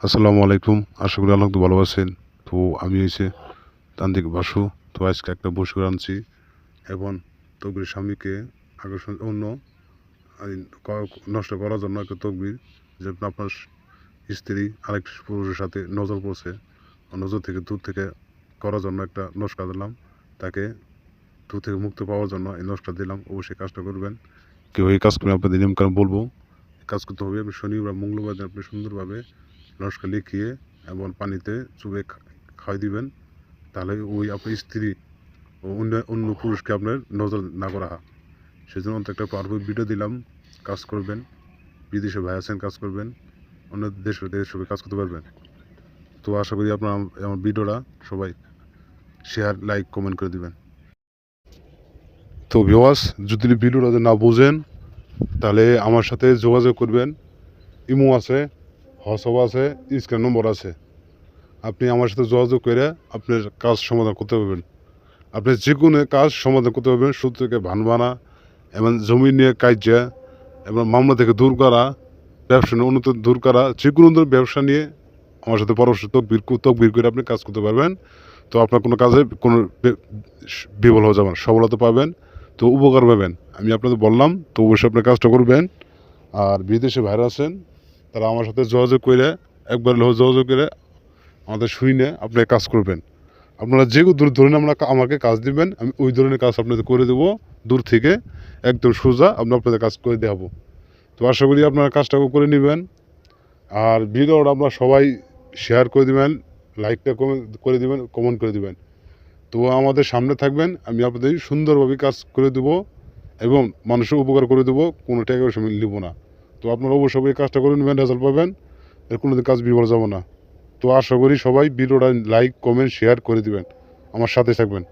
আসসালামু আলাইকুম। আশা করি আল্লাহ তো ভালো আছেন। তো আমি হইছে তান্ত্রিক বাসু। তো আজকে একটা বসুর আনছি এবং তকবির স্বামীকে আকর্ষণ অন্য আই নষ্ট করার জন্য একটা তকবির যে আপনার স্ত্রী আরেক পুরুষের সাথে নজর পড়ছে। নজর থেকে দূর থেকে করার জন্য একটা নস্কা দিলাম। তাকে দূর থেকে মুক্তি পাওয়ার জন্য এই নস্কা দিলাম। অবশ্যই কাজটা করবেন। কেউ এই কাজ করবেন আপনাদের নিয়মকানুন বলবো। কাজ করতে হবে আপনি শনিবার মঙ্গলবার দিন আপনি সুন্দরভাবে নস্কা লিখিয়ে এবং পানিতে চুবে খাওয়াই দিবেন। তাহলে ওই আপনার স্ত্রী ও অন্য অন্য পুরুষকে আপনার নজর না করা হয়। সেজন্য অন্তত একটা পাওয়ারফুল ভিডিও দিলাম। কাজ করবেন। বিদেশে ভাই আছেন কাজ করবেন। অন্য দেশে কাজ করতে পারবেন। তো আশা করি আপনার আমার ভিডিওটা সবাই শেয়ার লাইক কমেন্ট করে দিবেন। তো ভিউয়ার্স যদি ভিডিওটা না বোঝেন তাহলে আমার সাথে যোগাযোগ করবেন। ইমো আছে, হোয়াটসঅ্যাপ আছে, স্ক্রিন নম্বর আছে। আপনি আমার সাথে যোগাযোগ করে আপনার কাজ সমাধান করতে পারবেন। আপনি যে কোনো কাজ সমাধান করতে পারবেন। সুদ থেকে ভানবানা এবং জমি নিয়ে কার্যা এবং মামলা থেকে দূর করা, ব্যবসা নিয়ে উন্নত দূর করা, যে কোনো ধরনের ব্যবসা নিয়ে আমার সাথে পরামর্শ তকবির করে আপনি কাজ করতে পারবেন। তো আপনার কোনো কাজে কোনো বিফল হয়ে যাবেন, সফলতা পাবেন, তো উপকার পাবেন। আমি আপনাদের বললাম, তো অবশ্যই আপনার কাজটা করবেন। আর বিদেশে ভাইরা আছেন তারা আমার সাথে যোগাযোগ করে একবার যোগাযোগ করে আমাদের শুনে আপনি কাজ করবেন। আপনারা যে ধরনের আমাকে কাজ দিবেন আমি ওই ধরনের কাজ আপনাদের করে দেবো। দূর থেকে একদম সোজা আপনাদের কাজ করে দেখাবো। তো আশা করি আপনারা কাজটা করে নেবেন। আর ভিডিওটা আপনারা সবাই শেয়ার করে দেবেন, লাইকটা করে দেবেন, কমেন্ট করে দেবেন। তো আমাদের সামনে থাকবেন, আমি আপনাদের সুন্দরভাবে কাজ করে দেবো এবং মানুষের উপকার করে দেবো, কোনো টাকা পয়সা আমি নেবো না। তো আপনারা অবশ্যই এই কাজটা করে নেবেন, রেজাল্ট পাবেন, এর কোনোদিন কাজ বিফল যাব না। তো আশা করি সবাই ভিডিওটা লাইক কমেন্ট শেয়ার করে দিবেন, আমার সাথে থাকবেন।